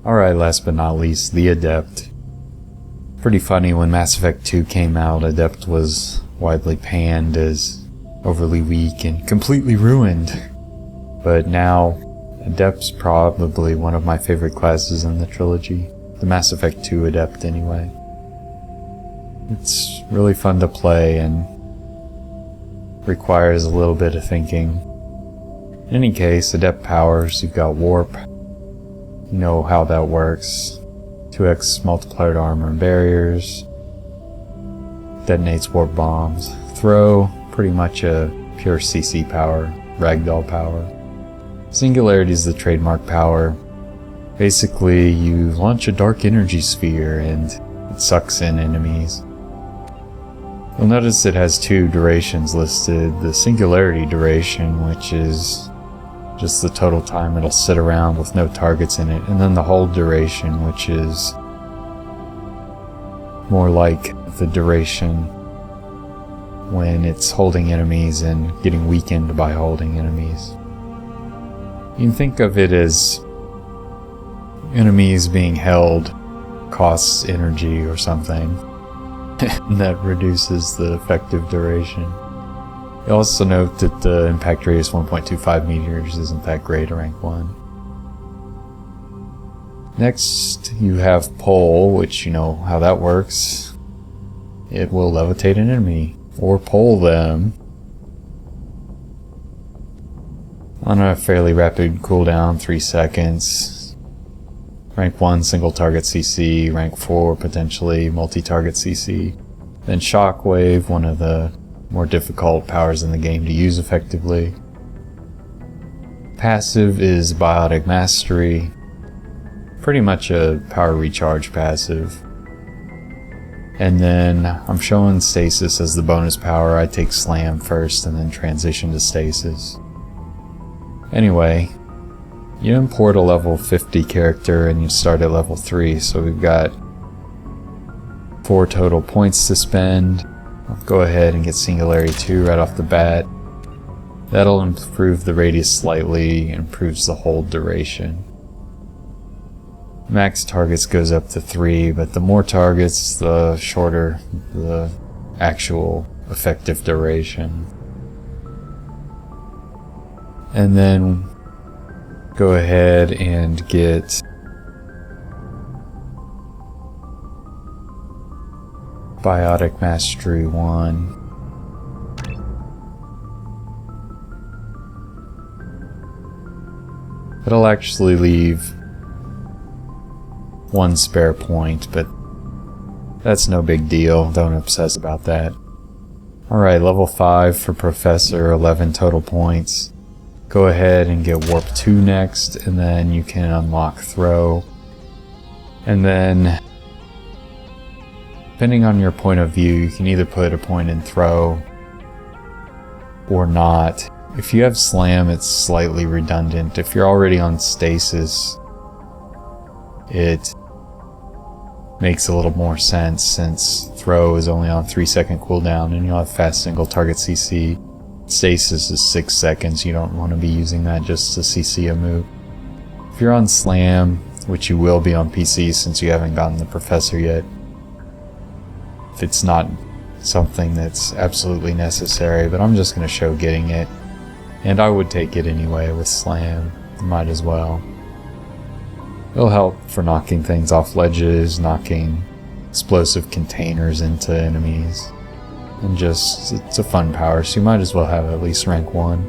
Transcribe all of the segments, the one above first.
Alright, last but not least, the Adept. Pretty funny, when Mass Effect 2 came out, Adept was widely panned as overly weak and completely ruined. But now, Adept's probably one of my favorite classes in the trilogy. The Mass Effect 2 Adept, anyway. It's really fun to play and requires a little bit of thinking. In any case, Adept powers, you've got Warp. You know how that works. 2x multiplier to armor and barriers. Detonates warp bombs. Throw, pretty much a pure CC power, ragdoll power. Singularity is the trademark power. Basically, you launch a dark energy sphere and it sucks in enemies. You'll notice it has two durations listed. The singularity duration, which is just the total time it'll sit around with no targets in it, and then the hold duration, which is more like the duration when it's holding enemies and getting weakened by holding enemies. You can think of it as enemies being held costs energy or something. That reduces the effective duration. You also note that the impact radius 1.25 meters isn't that great at rank 1. Next, you have Pull, which you know how that works. It will levitate an enemy, or pull them, on a fairly rapid cooldown, 3 seconds. Rank 1, single target CC. Rank 4, potentially multi-target CC. Then Shockwave, one of the more difficult powers in the game to use effectively. Passive is Biotic Mastery. Pretty much a power recharge passive. And then I'm showing Stasis as the bonus power. I take Slam first and then transition to Stasis. Anyway, you import a level 50 character and you start at level 3, so we've got 4 total points to spend. I'll go ahead and get Singularity 2 right off the bat. That'll improve the radius slightly, improves the hold duration. Max targets goes up to 3, but the more targets, the shorter the actual effective duration. And then go ahead and get Biotic Mastery 1. It'll actually leave 1 spare point, but that's no big deal. Don't obsess about that. Alright, level 5 for Professor, 11 total points. Go ahead and get Warp 2 next, and then you can unlock Throw. And then, depending on your point of view, you can either put a point in Throw or not. If you have Slam, it's slightly redundant. If you're already on Stasis, it makes a little more sense since Throw is only on 3-second cooldown and you'll have fast single target CC. Stasis is 6 seconds. You don't want to be using that just to CC a mook. If you're on Slam, which you will be on PC since you haven't gotten the Professor yet, if it's not something that's absolutely necessary, but I'm just going to show getting it. And I would take it anyway with Slam. Might as well. It'll help for knocking things off ledges, knocking explosive containers into enemies. And just, it's a fun power, so you might as well have at least rank 1.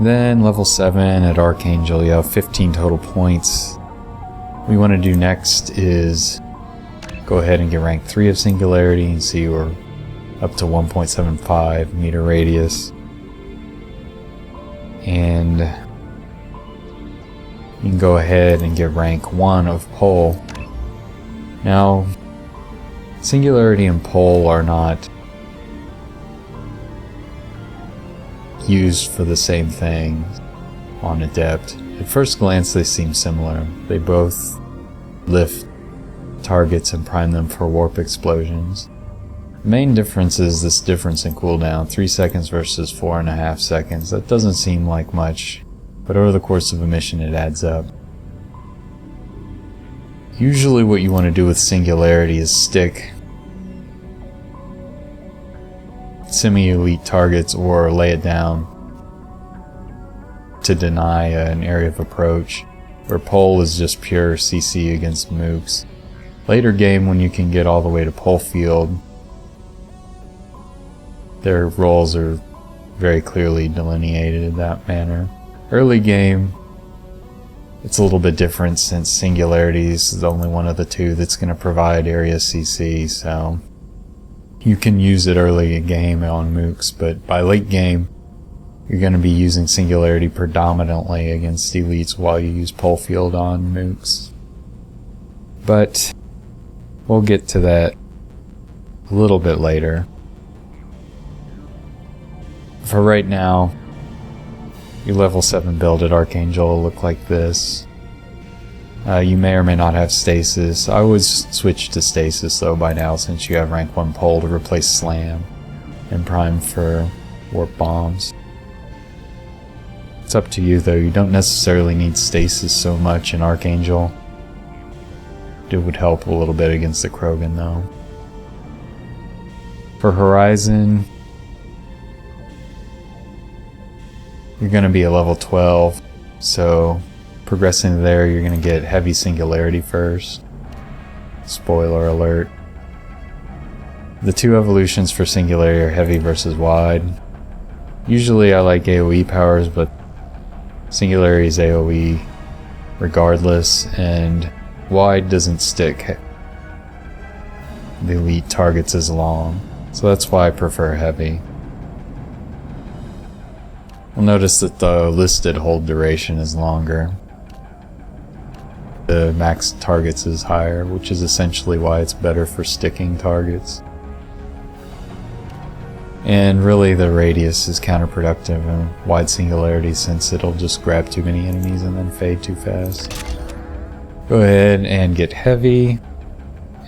Then level 7 at Archangel, you have 15 total points. What we want to do next is go ahead and get rank 3 of Singularity and see we're up to 1.75 meter radius. And you can go ahead and get rank 1 of Pull. Now, Singularity and Pull are not used for the same thing on Adept. At first glance they seem similar. They both lift targets and prime them for warp explosions. The main difference is this difference in cooldown, 3 seconds versus 4.5 seconds. That doesn't seem like much but over the course of a mission it adds up. Usually what you want to do with Singularity is stick semi-elite targets or lay it down to deny an area of approach, where Pull is just pure CC against mooks. Later game, when you can get all the way to Pull field, their roles are very clearly delineated in that manner. Early game, it's a little bit different since Singularity is the only one of the two that's going to provide area CC, so you can use it early in game on mooks, but by late game, you're going to be using Singularity predominantly against elites while you use Pull field on mooks. But we'll get to that a little bit later. For right now, your level 7 build at Archangel will look like this. You may or may not have stasis. I would switch to stasis though by now, since you have rank 1 Pull to replace Slam and prime for warp bombs. It's up to you though, you don't necessarily need stasis so much in Archangel. It would help a little bit against the Krogan though. For Horizon, you're going to be a level 12, so progressing there you're going to get heavy Singularity first. Spoiler alert. The two evolutions for Singularity are heavy versus wide. Usually I like AoE powers, but Singularity is AoE regardless, and wide doesn't stick the elite targets as long, so that's why I prefer heavy. You'll notice that the listed hold duration is longer. The max targets is higher, which is essentially why it's better for sticking targets. And really the radius is counterproductive in wide Singularity, since it'll just grab too many enemies and then fade too fast. Go ahead and get heavy,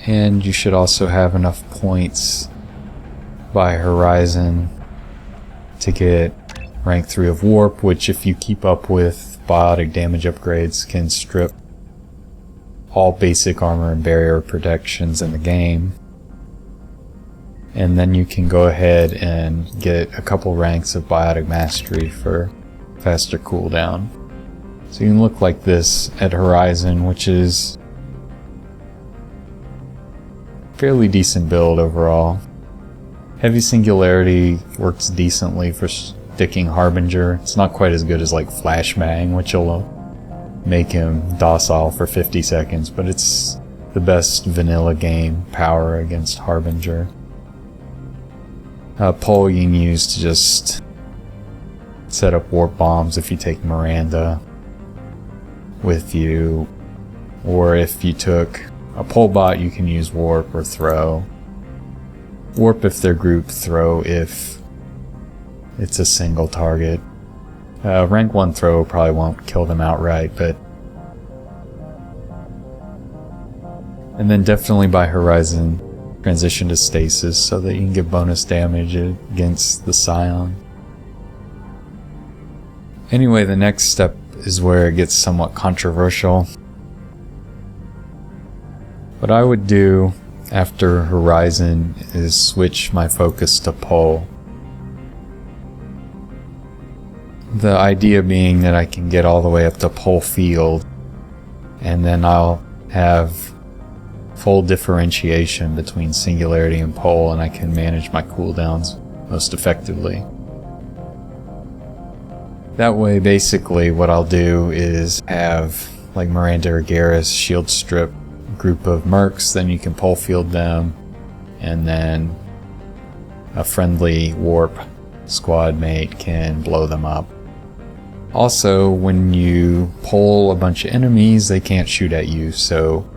and you should also have enough points by Horizon to get rank 3 of Warp, which if you keep up with biotic damage upgrades can strip all basic armor and barrier protections in the game. And then you can go ahead and get a couple ranks of biotic mastery for faster cooldown. So you can look like this at Horizon, which is fairly decent build overall. Heavy Singularity works decently for sticking Harbinger. It's not quite as good as like Flashbang, which will make him docile for 50 seconds, but it's the best vanilla game power against Harbinger. Pull you can use to just set up warp bombs if you take Miranda with you, or if you took a Pull bot you can use warp or throw. Warp if they're grouped, throw if it's a single target. Rank 1 throw probably won't kill them outright, but... And then definitely by Horizon, transition to stasis so that you can get bonus damage against the Scion. Anyway, the next step is where it gets somewhat controversial. What I would do after Horizon is switch my focus to Pull. The idea being that I can get all the way up to Pull field, and then I'll have full differentiation between Singularity and Pull, and I can manage my cooldowns most effectively. That way, basically, what I'll do is have, like Miranda or Garrus, shield strip a group of mercs, then you can Pull field them, and then a friendly warp squadmate can blow them up. Also, when you pull a bunch of enemies, they can't shoot at you, so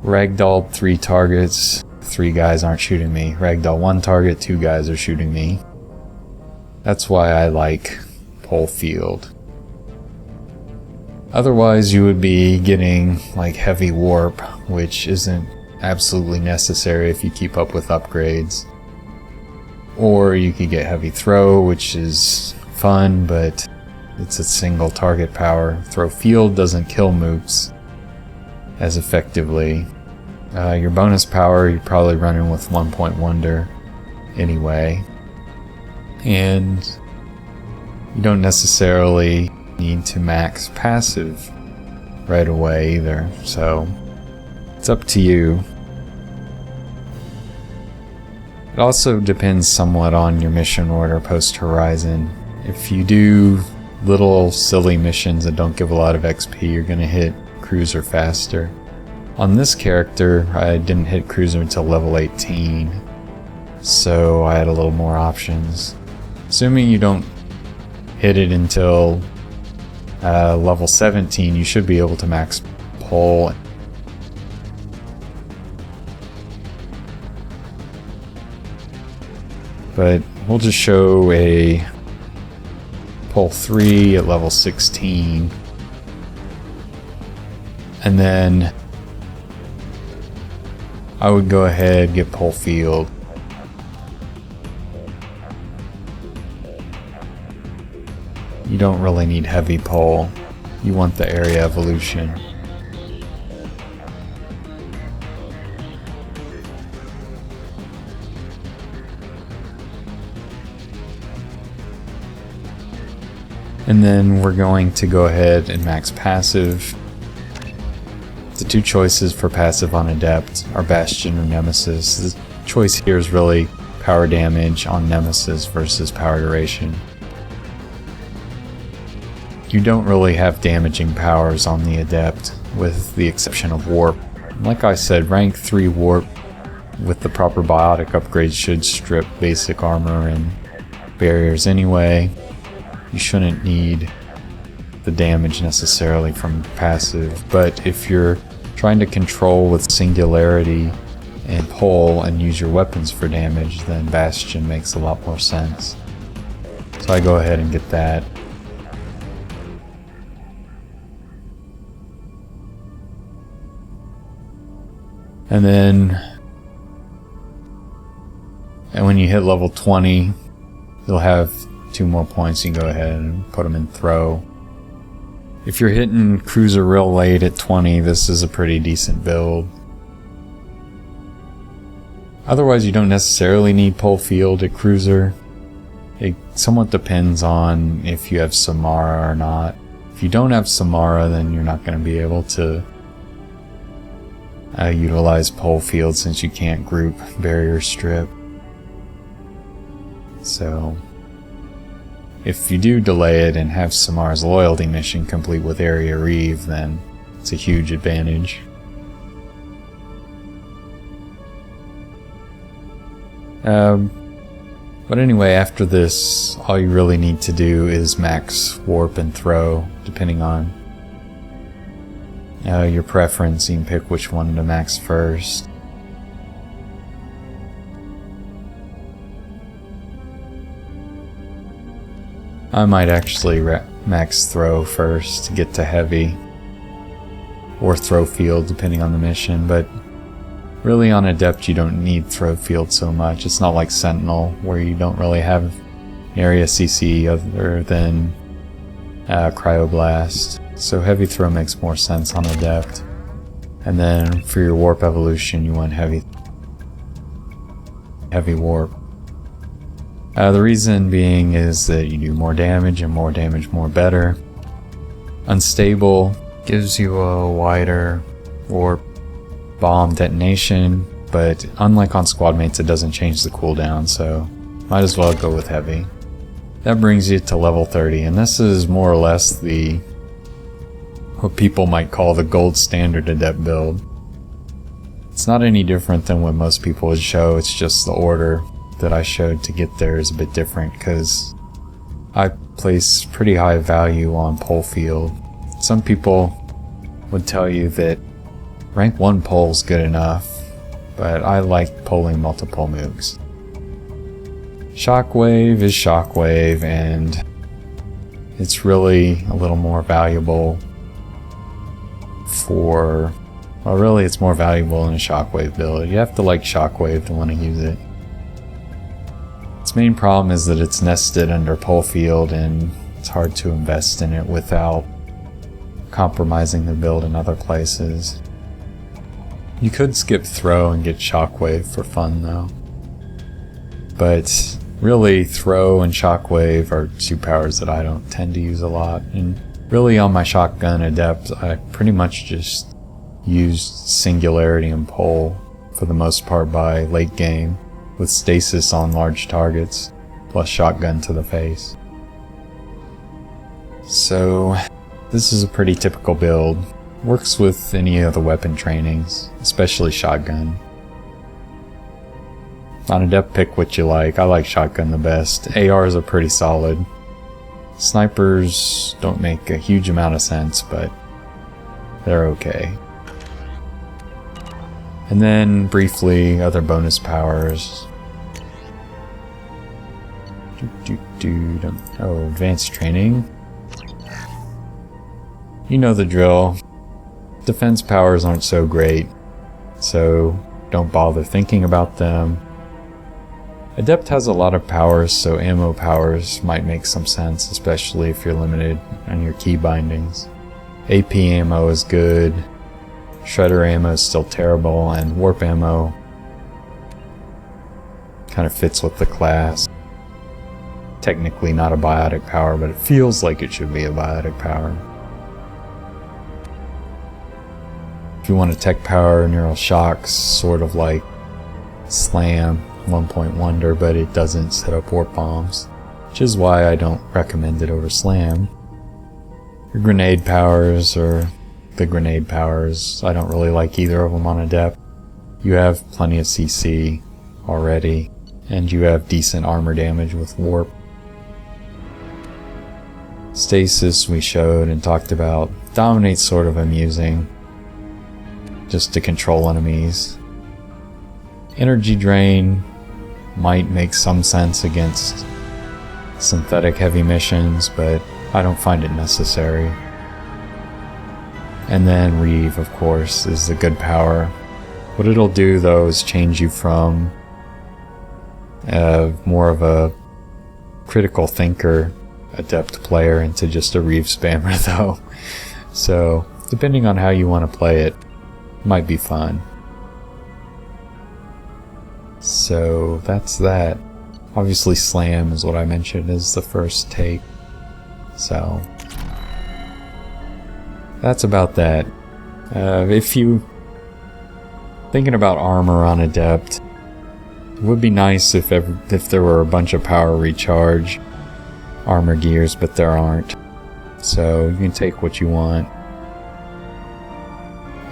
ragdoll 3 targets, 3 guys aren't shooting me. Ragdoll 1 target, 2 guys are shooting me. That's why I like Pull field. Otherwise, you would be getting like heavy warp, which isn't absolutely necessary if you keep up with upgrades. Or you could get heavy throw, which is fun, but it's a single target power. Throw field doesn't kill mooks as effectively. Your bonus power, you're probably running with 1 Point Wonder anyway. And you don't necessarily need to max passive right away either, so it's up to you. It also depends somewhat on your mission order post-Horizon. If you do little silly missions that don't give a lot of XP, you're going to hit Cruiser faster. On this character, I didn't hit Cruiser until level 18, so I had a little more options. Assuming you don't hit it until level 17, you should be able to max Pull. But we'll just show a Pull 3 at level 16. And then I would go ahead, get Pull Field. You don't really need heavy pull. You want the area evolution. And then we're going to go ahead and max passive. The two choices for passive on Adept are Bastion or Nemesis. The choice here is really power damage on Nemesis versus power duration. You don't really have damaging powers on the Adept, with the exception of Warp. Like I said, rank 3 Warp with the proper biotic upgrades should strip basic armor and barriers anyway. You shouldn't need the damage necessarily from passive, but if you're trying to control with Singularity and Pull and use your weapons for damage, then Bastion makes a lot more sense. So I go ahead and get that. And then when you hit level 20, you'll have 2 more points. You can go ahead and put them in throw. If you're hitting Cruiser real late at 20, this is a pretty decent build. Otherwise, you don't necessarily need Pull Field at Cruiser. It somewhat depends on if you have Samara or not. If you don't have Samara, then you're not going to be able to utilize Pull Field since you can't group barrier strip. So if you do delay it and have Samara's loyalty mission complete with Area Reave, then it's a huge advantage. But anyway, after this, all you really need to do is max Warp and Throw, depending on your preference. You can pick which one to max first. I might actually max Throw first to get to Heavy, or Throw Field depending on the mission, but really on Adept you don't need Throw Field so much. It's not like Sentinel where you don't really have area CC other than Cryoblast. So Heavy Throw makes more sense on Adept. And then for your Warp evolution you want Heavy Warp. The reason being is that you do more damage, and more damage more better. Unstable gives you a wider Warp bomb detonation, but unlike on Squadmates it doesn't change the cooldown, so might as well go with Heavy. That brings you to level 30, and this is more or less what people might call the gold standard Adept build. It's not any different than what most people would show, it's just the order that I showed to get there is a bit different because I place pretty high value on Pull Field. Some people would tell you that rank 1 pull is good enough, but I like pulling multiple mooks. Shockwave is Shockwave, and it's really a little more valuable for, well, really it's more valuable in a Shockwave build. You have to like Shockwave to want to use it. Its main problem is that it's nested under Pull Field, and it's hard to invest in it without compromising the build in other places. You could skip throw and get Shockwave for fun though. But really, throw and Shockwave are two powers that I don't tend to use a lot. And really on my shotgun Adept, I pretty much just used Singularity and Pull for the most part by late game, with stasis on large targets, plus shotgun to the face. So this is a pretty typical build. Works with any of the weapon trainings, especially shotgun. On Adept, pick what you like. I like shotgun the best. ARs are pretty solid. Snipers don't make a huge amount of sense, but they're okay. And then, briefly, other bonus powers. Oh, advanced training. You know the drill. Defense powers aren't so great, so don't bother thinking about them. Adept has a lot of powers, so ammo powers might make some sense, especially if you're limited on your key bindings. AP ammo is good, Shredder ammo is still terrible, and Warp ammo kind of fits with the class. Technically not a biotic power, but it feels like it should be a biotic power. If you want a tech power, Neural Shock's sort of like Slam, 1-point wonder, but it doesn't set up warp bombs, which is why I don't recommend it over Slam. Your grenade powers, or the grenade powers, I don't really like either of them on Adept. You have plenty of CC already, and you have decent armor damage with Warp. Stasis we showed and talked about. Dominate's sort of amusing, just to control enemies. Energy Drain might make some sense against synthetic heavy missions, but I don't find it necessary. And then Reave, of course, is a good power. What it'll do though is change you from more of a critical thinker Adept player into just a Reave spammer though. So depending on how you want to play it, might be fun. So that's that. Obviously Slam is what I mentioned is the first take. So that's about that. If you thinking about armor on Adept, it would be nice if there were a bunch of power recharge armor gears, but there aren't. So you can take what you want.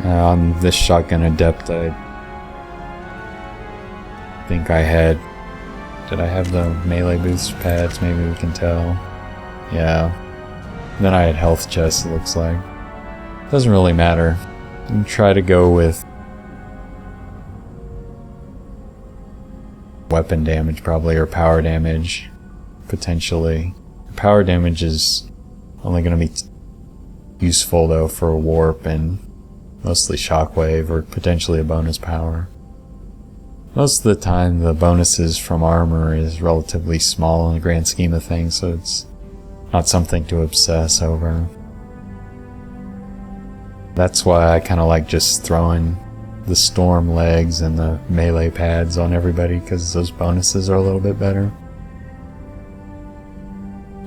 On this shotgun Adept, I think I had... Did I have the melee boost pads? Maybe we can tell. Yeah. Then I had health chests, it looks like. Doesn't really matter. You can try to go with weapon damage probably, or power damage, potentially. Power damage is only going to be useful though for a Warp and mostly Shockwave, or potentially a bonus power. Most of the time the bonuses from armor is relatively small in the grand scheme of things, so it's not something to obsess over. That's why I kind of like just throwing the storm legs and the melee pads on everybody, because those bonuses are a little bit better.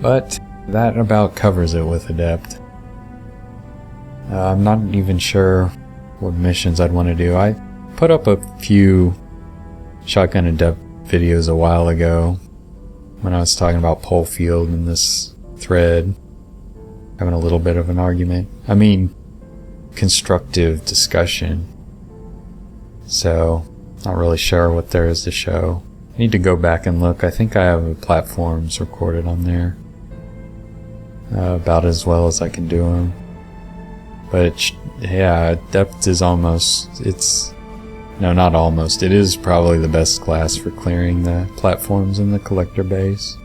But that about covers it with Adept. I'm not even sure what missions I'd want to do. I put up a few Shotgun Adept videos a while ago when I was talking about Pole Field in this thread, having a little bit of an argument. I mean, constructive discussion. So, not really sure what there is to show. I need to go back and look. I think I have the platforms recorded on there. About as well as I can do them. But yeah, Adept is almost, no, not almost, it is probably the best class for clearing the platforms in the collector base.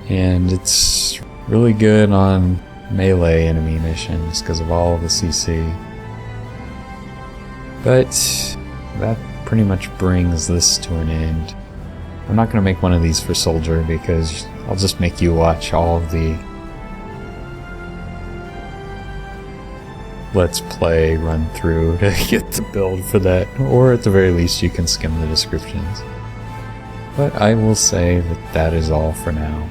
And it's really good on melee enemy missions because of all the CC. But that pretty much brings this to an end. I'm not going to make one of these for Soldier because I'll just make you watch all of the Let's Play run through to get the build for that, or at the very least you can skim the descriptions. But I will say that that is all for now.